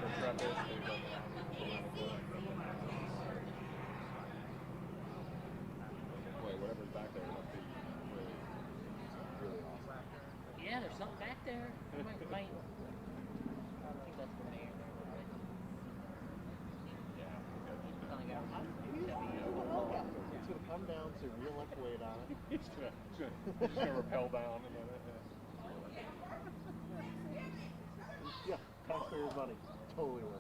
Intrepid. They've done a lot of work. Boy, whatever's back there must be really, really awesome. Yeah, there's something back there. I think that's the mayor. Yeah. It's going to come down to real life weight on it. It's just gonna rappel down and then Yeah, taxpayers' money. Totally worth it.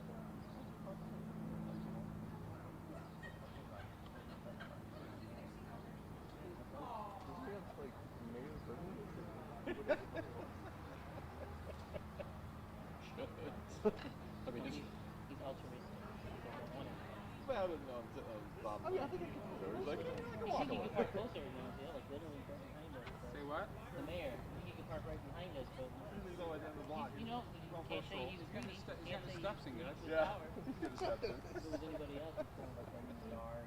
Like Mayor Bernie? I mean, He's altruistic. well, no, Bob. I mean, I think He's like, I think he could park closer, like literally right behind us. say what? The mayor. I think he could park right behind us, but He's always on the block. you can't say he's greedy. He's got the steps in, guys. Yeah. He's got the steps in. If it was anybody else, it's kind of like in the yard.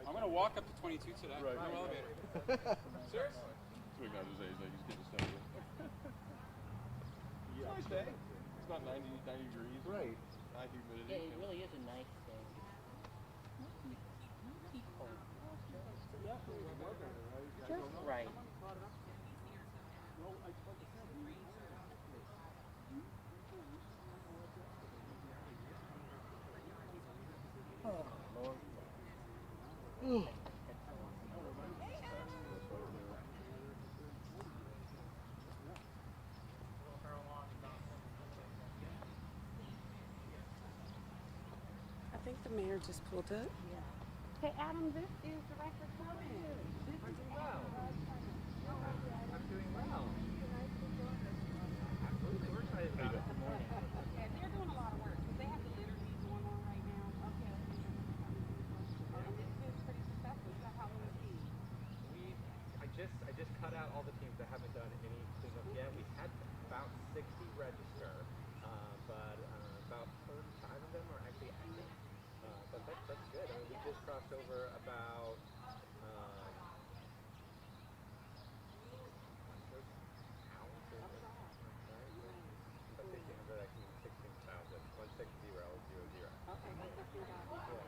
I'm gonna walk up to 22 today. Right. No elevator. Seriously? That's what guys say. He's like, he's getting the steps in. It's a nice day. It's not 90 degrees. Right. High humidity. Yeah, it really is a nice day. Just right. Oh, Lord. I think the mayor just pulled up. Hey, Adam, this is Director Clemens. I'm doing well. I'm doing well. Absolutely, we're excited about it. Yeah, they're doing a lot of work because they have the liturgy going on right now. Okay. And it's been pretty successful. You got Halloween Eve. I just cut out all the teams that haven't done any cleanup yet. We had about 60 register, but about 35 of them are actually active. But that's good. I mean, we just crossed over about But 1,500 actually means 16,000. 160,000. Okay, that's what you got. Good.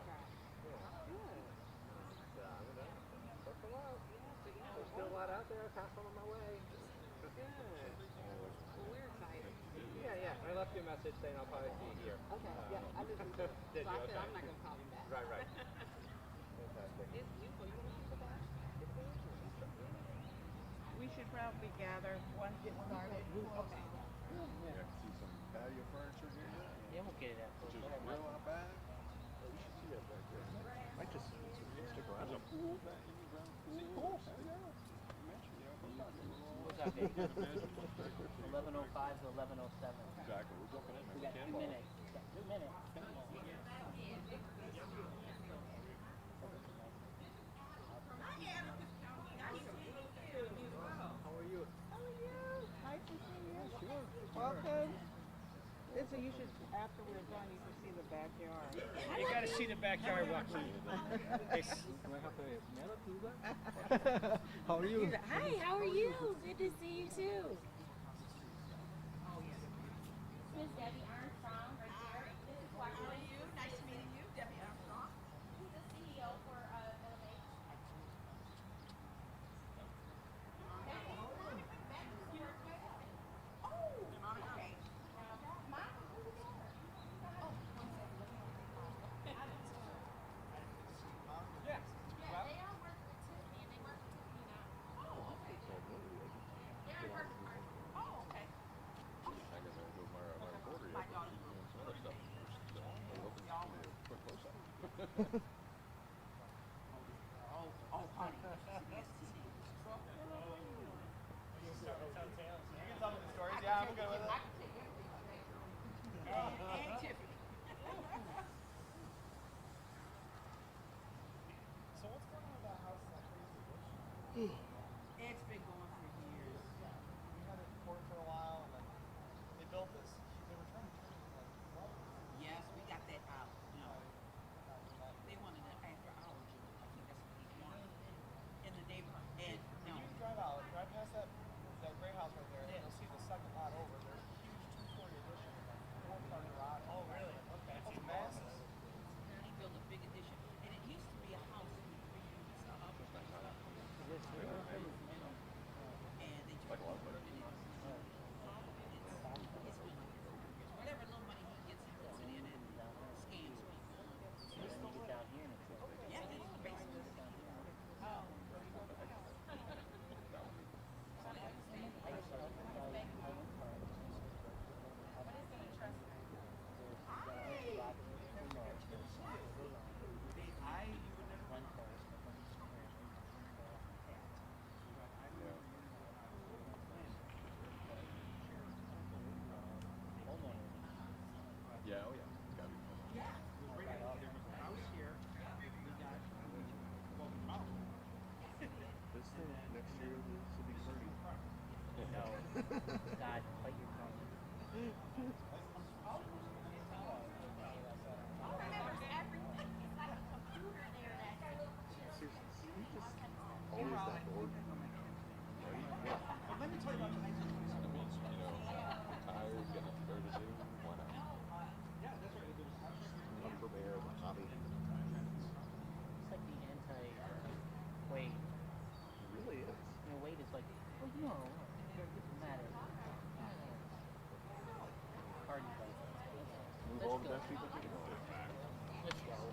That's a lot. There's still a lot out there. I passed one on my way. Good. Well, we're excited. Yeah. I left you a message saying I'll probably see you here. Okay, yeah, I just so Did I you? said Okay. I'm not going to call him back. Right. Fantastic. It's beautiful. You want to see the back? We should probably gather once it started. Okay. Yeah, see some patio furniture here. Yeah, we'll get it out. Which is real out back. Oh, we should see that back there. Might just stick around. There's a pool back in the ground. See, pool. There you go. What's our date? 11:05 to 11:07. Exactly. We're jumping in. We got 2 minutes. We got 2 minutes. Come on. How are you? Nice to see you. Sure. Welcome. So you should, after we're done, you should see the backyard. You gotta see the backyard walking. How are you? Hi, how are you? Good to see you too. Miss Debbie Armstrong right here. This is how are you? Nice meeting you, Debbie Armstrong. Who's the CEO for Elevate? Okay. Yes. Yeah, they are working with Tiffany and they work with Tiffany now. Oh, okay. They're working hard. Oh, okay. I guess I go my recorder yet. My daughter. Some other stuff. I'm hoping to do a quick close-up. Oh, honey. Nice to see you. You can tell me the stories. Yeah, I'm good with it. I can take everything. And Tiffany. So what's going on with that house that crazy? It's been going for years. We had it in court for a while, and then they built this. They were trying to turn it into like Yes, we got that out. No. They wanted it after hours. I think that's what he wanted. In the neighborhood. And no. When you drive past that gray house right there, and you'll see the second lot over. There's a huge 2-story addition and a 4-car garage. Move all the best people to the goal. Let's go. -4.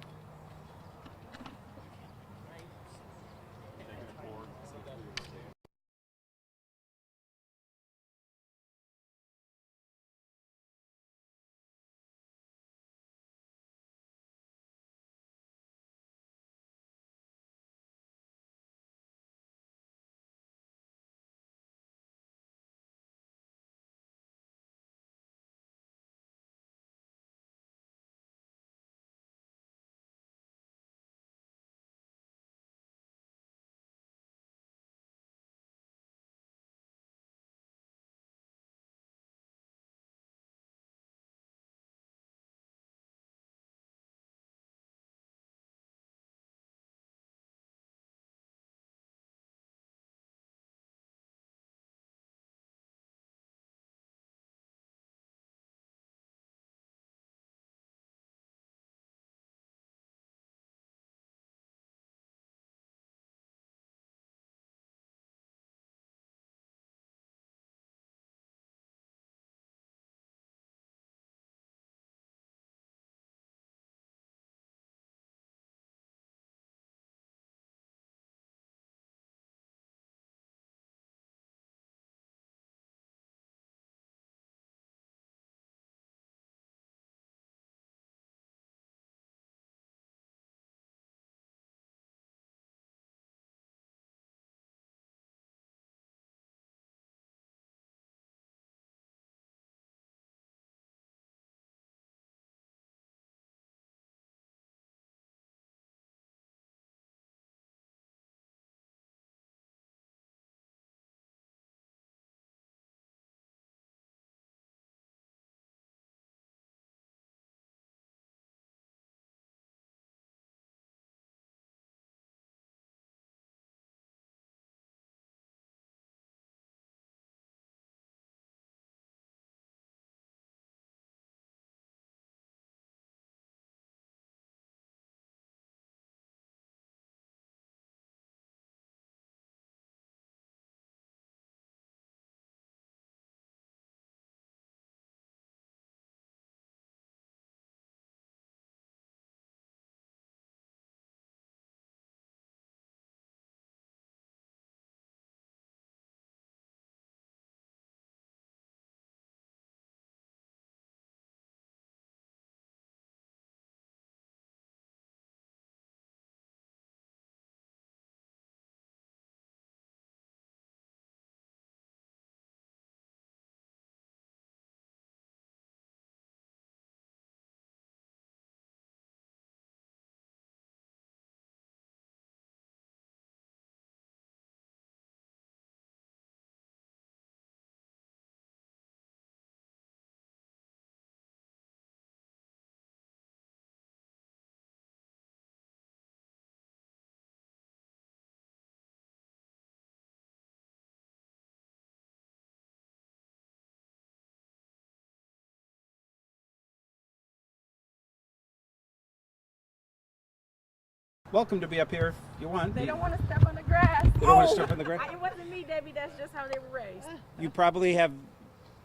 Welcome to be up here if you want. They don't want to step on the grass. They don't want to step on the grass? It wasn't me, Debbie. That's just how they were raised. You probably have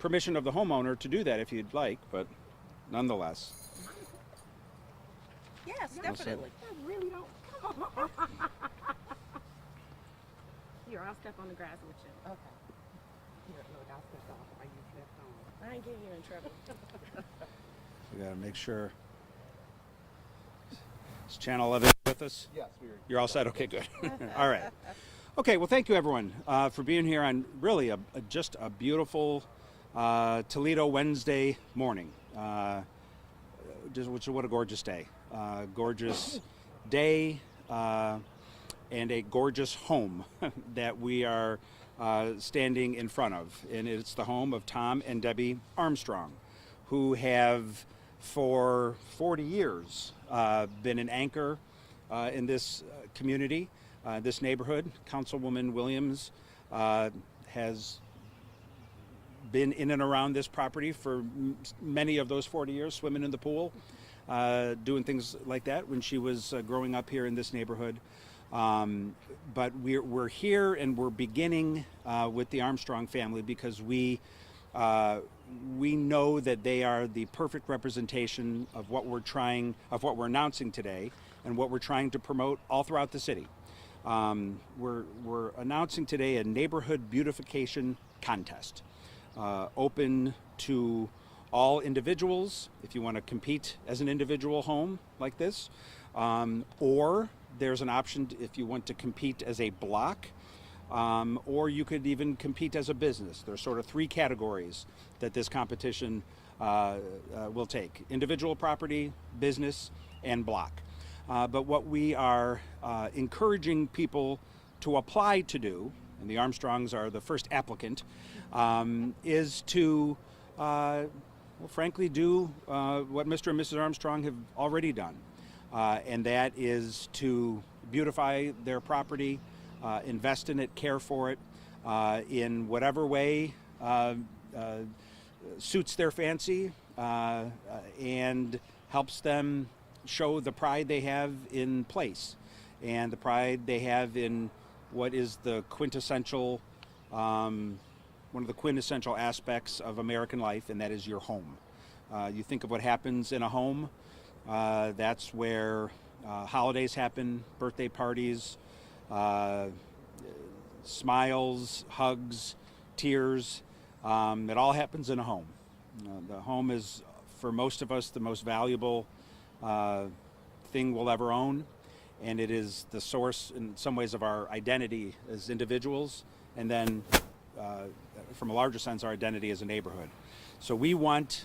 permission of the homeowner to do that if you'd like, but nonetheless. Yes, Well said. definitely. I really don't. Come on. Here, I'll step on the grass with you. Okay. Here, look, I'll step off while you step on. I ain't getting you in trouble. We got to make sure. Is Channel 11 with us? Yes, we are. You're all set? Okay, good. All right. Okay, well, thank you, everyone, for being here on really just a beautiful Toledo Wednesday morning. What a gorgeous day. Gorgeous day and a gorgeous home that we are standing in front of. And it's the home of Tom and Debbie Armstrong, who have for 40 years been an anchor in this community, this neighborhood. Councilwoman Williams has been in and around this property for many of those 40 years, swimming in the pool, doing things like that when she was growing up here in this neighborhood. But we're here and we're beginning with the Armstrong family because we we know that they are the perfect representation of what we're announcing today, and what we're trying to promote all throughout the city. We're announcing today a neighborhood beautification contest, open to all individuals if you want to compete as an individual home like this, or there's an option if you want to compete as a block, or you could even compete as a business. There's sort of three categories that this competition will take: individual property, business, and block. But what we are encouraging people to apply to do, and the Armstrongs are the first applicant, is to, frankly, do what Mr. and Mrs. Armstrong have already done, and that is to beautify their property, invest in it, care for it in whatever way suits their fancy, and helps them show the pride they have in place and the pride they have in what is the quintessential, one of the quintessential aspects of American life, and that is your home. You think of what happens in a home, that's where holidays happen, birthday parties, smiles, hugs, tears. It all happens in a home. The home is, for most of us, the most valuable thing we'll ever own, and it is the source in some ways of our identity as individuals, and then from a larger sense, our identity as a neighborhood. So we want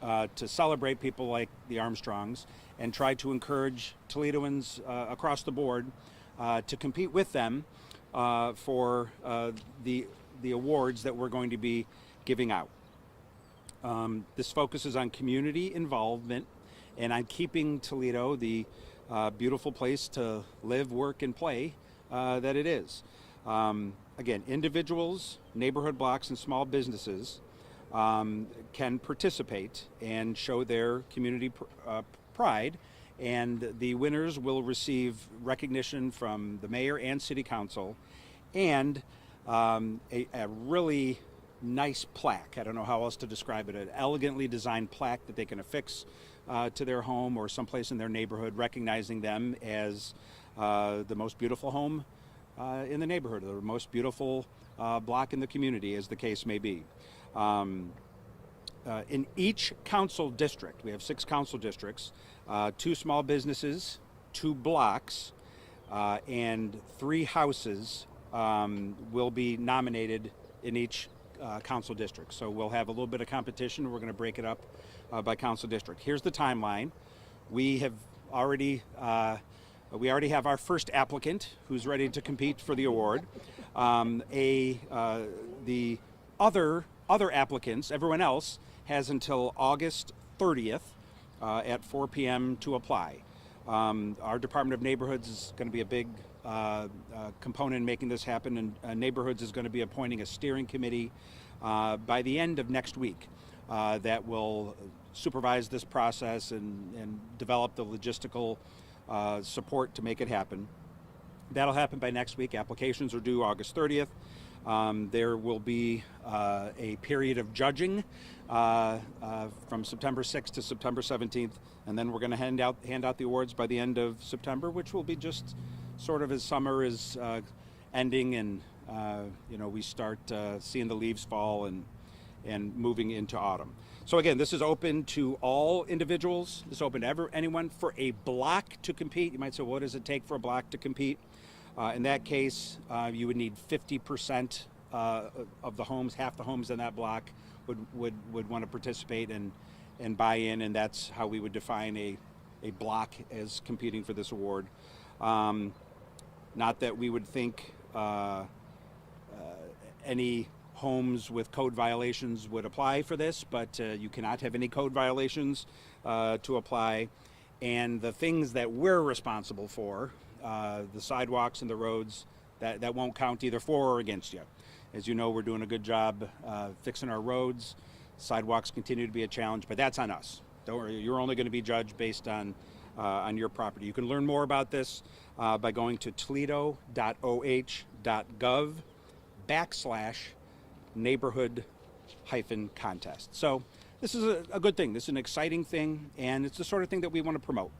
to celebrate people like the Armstrongs and try to encourage Toledoans across the board to compete with them for the awards that we're going to be giving out. This focuses on community involvement and on keeping Toledo the beautiful place to live, work, and play that it is. Again, individuals, neighborhood blocks, and small businesses can participate and show their community pride, and the winners will receive recognition from the mayor and city council, and a really nice plaque. I don't know how else to describe it. An elegantly designed plaque that they can affix to their home or someplace in their neighborhood, recognizing them as the most beautiful home in the neighborhood, or the most beautiful block in the community, as the case may be. In each council district, we have 6 council districts, 2 small businesses, 2 blocks, and 3 houses will be nominated in each council district. So we'll have a little bit of competition. We're going to break it up by council district. Here's the timeline. We already have our first applicant who's ready to compete for the award. The other applicants, everyone else, has until August 30th at 4 p.m. to apply. Our Department of Neighborhoods is going to be a big component in making this happen, and Neighborhoods is going to be appointing a steering committee by the end of next week that will supervise this process and develop the logistical support to make it happen. That'll happen by next week. Applications are due August 30th. There will be a period of judging from September 6th to September 17th, and then we're going to hand out the awards by the end of September, which will be just sort of as summer is ending, and we start seeing the leaves fall and moving into autumn. So again, this is open to all individuals. This is open to anyone. For a block to compete, you might say, what does it take for a block to compete? In that case, you would need 50% of the homes, half the homes in that block would want to participate and buy in, and that's how we would define a block as competing for this award. Not that we would think any homes with code violations would apply for this, but you cannot have any code violations to apply. And the things that we're responsible for, the sidewalks and the roads, that won't count either for or against you. As you know, we're doing a good job fixing our roads. Sidewalks continue to be a challenge, but that's on us. Don't worry, you're only going to be judged based on your property. You can learn more about this by going to toledo.oh.gov/neighborhood contest. So this is a good thing. This is an exciting thing, and it's the sort of thing that we want to promote.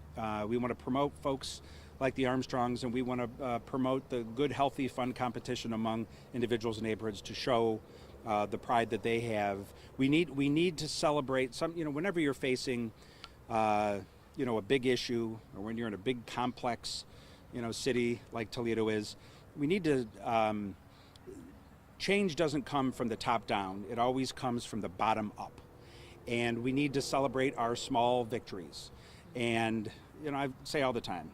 We want to promote folks like the Armstrongs, and we want to promote the good, healthy, fun competition among individuals and neighborhoods to show the pride that they have. We need to celebrate some. Whenever you're facing, a big issue, or when you're in a big complex, city like Toledo is, we need to. Change doesn't come from the top down. It always comes from the bottom up. And we need to celebrate our small victories. And, I say all the time,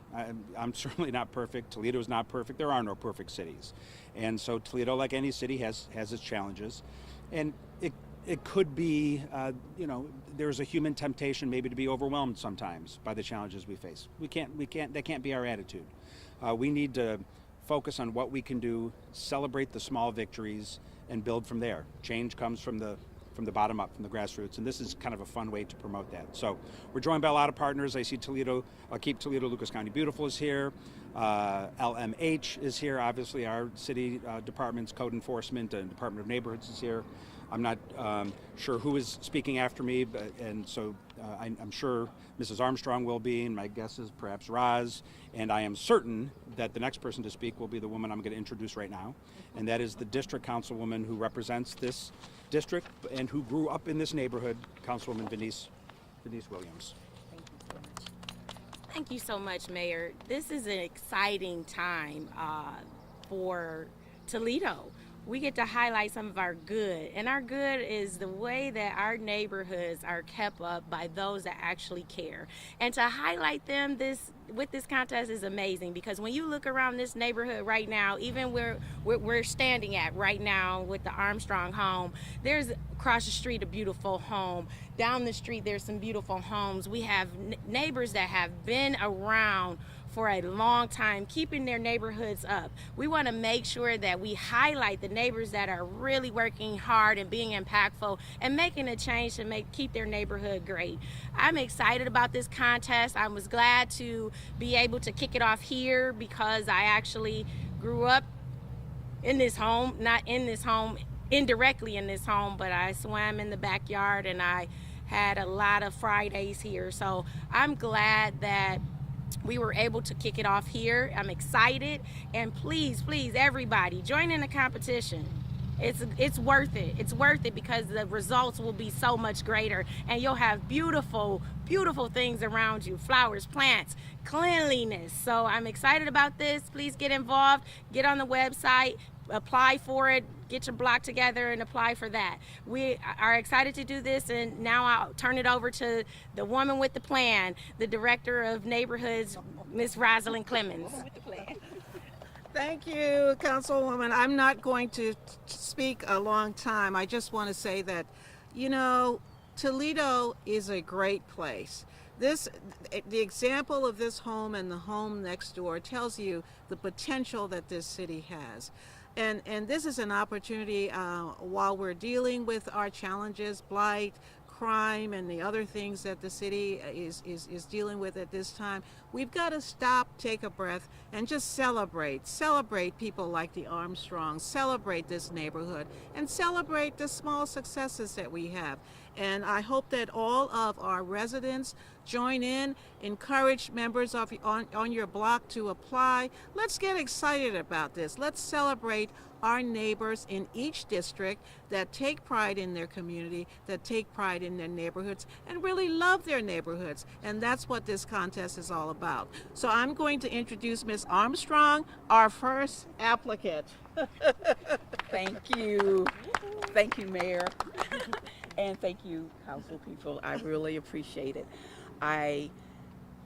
I'm certainly not perfect. Toledo is not perfect. There are no perfect cities. And so Toledo, like any city, has its challenges. And it could be, there's a human temptation maybe to be overwhelmed sometimes by the challenges we face. That can't be our attitude. We need to focus on what we can do, celebrate the small victories, and build from there. Change comes from the bottom up, from the grassroots, and this is kind of a fun way to promote that. So we're joined by a lot of partners. I see Keep Toledo Lucas County Beautiful is here. LMH is here. Obviously, our city departments, code enforcement, and Department of Neighborhoods is here. I'm not sure who is speaking after me, and so I'm sure Mrs. Armstrong will be, and my guess is perhaps Roz, and I am certain that the next person to speak will be the woman I'm going to introduce right now, and that is the district councilwoman who represents this district and who grew up in this neighborhood, Councilwoman Denise Williams. Thank you so much, Mayor. This is an exciting time for Toledo. We get to highlight some of our good, and our good is the way that our neighborhoods are kept up by those that actually care. And to highlight them with this contest is amazing, because when you look around this neighborhood right now, even where we're standing at right now with the Armstrong home, there's across the street a beautiful home. Down the street there's some beautiful homes. We have neighbors that have been around for a long time, keeping their neighborhoods up. We want to make sure that we highlight the neighbors that are really working hard and being impactful and making a change to keep their neighborhood great. I'm excited about this contest. I was glad to be able to kick it off here because I actually grew up in this home, not in this home, indirectly in this home, but I swam in the backyard and I had a lot of Fridays here. So I'm glad that we were able to kick it off here. I'm excited, and please, everybody, join in the competition. It's worth it. It's worth it because the results will be so much greater, and you'll have beautiful things around you, flowers, plants, cleanliness. So I'm excited about this. Please get involved, get on the website, apply for it, get your block together and apply for that. We are excited to do this, and now I'll turn it over to the woman with the plan, the Director of Neighborhoods, Ms. Rosalyn Clemens. Thank you, Councilwoman. I'm not going to speak a long time. I just want to say that, Toledo is a great place. The example of this home and the home next door tells you the potential that this city has. And this is an opportunity while we're dealing with our challenges, blight, crime, and the other things that the city is dealing with at this time. We've got to stop, take a breath, and just celebrate people like the Armstrongs, celebrate this neighborhood, and celebrate the small successes that we have. And I hope that all of our residents join in, encourage members on your block to apply. Let's get excited about this. Let's celebrate our neighbors in each district that take pride in their community, that take pride in their neighborhoods, and really love their neighborhoods. And that's what this contest is all about. So I'm going to introduce Ms. Armstrong, our first applicant. Thank you. Thank you, Mayor. And thank you, council people. I really appreciate it.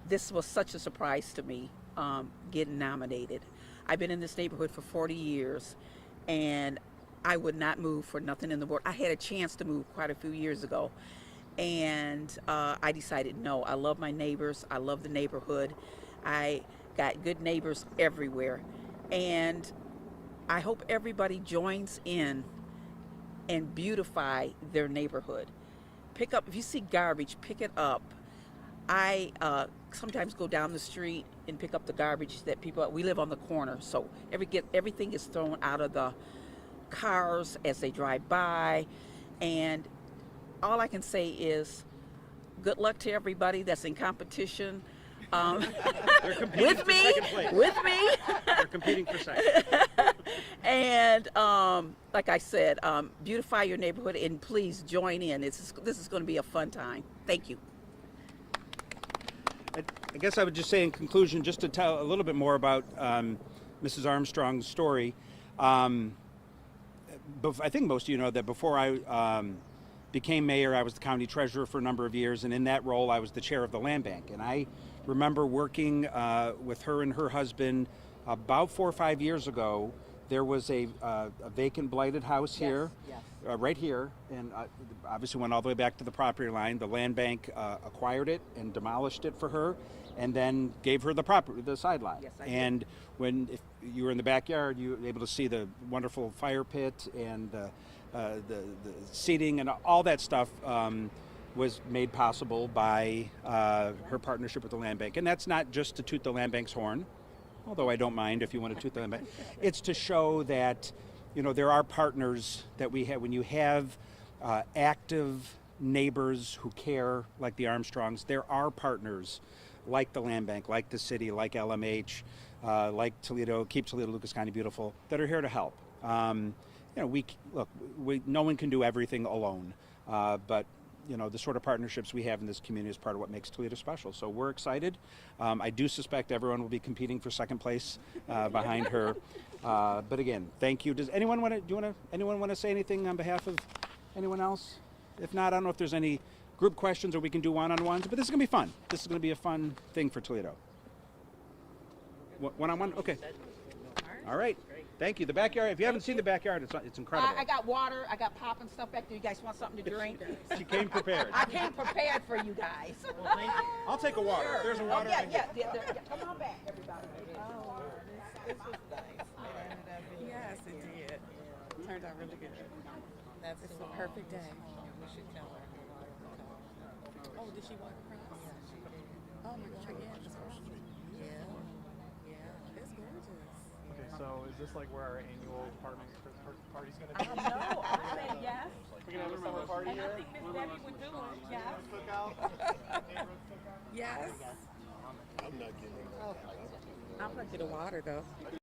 This was such a surprise to me, getting nominated. I've been in this neighborhood for 40 years, and I would not move for nothing in the world. I had a chance to move quite a few years ago, and I decided no. I love my neighbors. I love the neighborhood. I got good neighbors everywhere, and I hope everybody joins in and beautify their neighborhood. Pick up, if you see garbage, pick it up. I sometimes go down the street and pick up the garbage that we live on the corner, so everything is thrown out of the cars as they drive by. And all I can say is good luck to everybody that's in competition. They're competing With for me, second place. with me. They're competing for second. And like I said, beautify your neighborhood and please join in. This is going to be a fun time. Thank you. I guess I would just say in conclusion, just to tell a little bit more about Mrs. Armstrong's story. I think most of you know that before I became mayor, I was the county treasurer for a number of years, and in that role, I was the chair of the land bank. And I remember working with her and her husband about 4 or 5 years ago. There was a vacant, blighted house here, right here, and obviously went all the way back to the property line. The land bank acquired it and demolished it for her, and then gave her the sideline. Yes, I did. And if you were in the backyard, you were able to see the wonderful fire pit and the seating and all that stuff was made possible by her partnership with the land bank. And that's not just to toot the land bank's horn, although I don't mind if you want to toot the land bank. It's to show that, there are partners that we have. When you have active neighbors who care, like the Armstrongs, there are partners like the land bank, like the city, like LMH, like Toledo, Keep Toledo Lucas County Beautiful, that are here to help. No one can do everything alone, but the sort of partnerships we have in this community is part of what makes Toledo special. So we're excited. I do suspect everyone will be competing for second place behind her. But again, thank you. Does anyone want to say anything on behalf of anyone else? If not, I don't know if there's any group questions or we can do one-on-ones, but this is going to be fun. This is going to be a fun thing for Toledo. One-on-one? Okay. All right. Thank you. The backyard, if you haven't seen the backyard, it's incredible. I got water. I got pop and stuff back there. You guys want something to drink? She came prepared. I came prepared for you guys. Well, thank you. I'll take a water. If there's a water. Yeah. Come on back, everybody. Oh, this was nice. Yes, it did. Turned out really good. It's the perfect day. We should tell her. Oh, did she walk across? Yeah, she did. Oh my God, yeah. It's gorgeous. Okay, so is this like where our annual apartment party's gonna be? No, I say yes. We're gonna have a summer party And I here? think Miss Debbie would do it, yes. Cookout? Yes. I'm not getting it. I'm gonna get a water though. I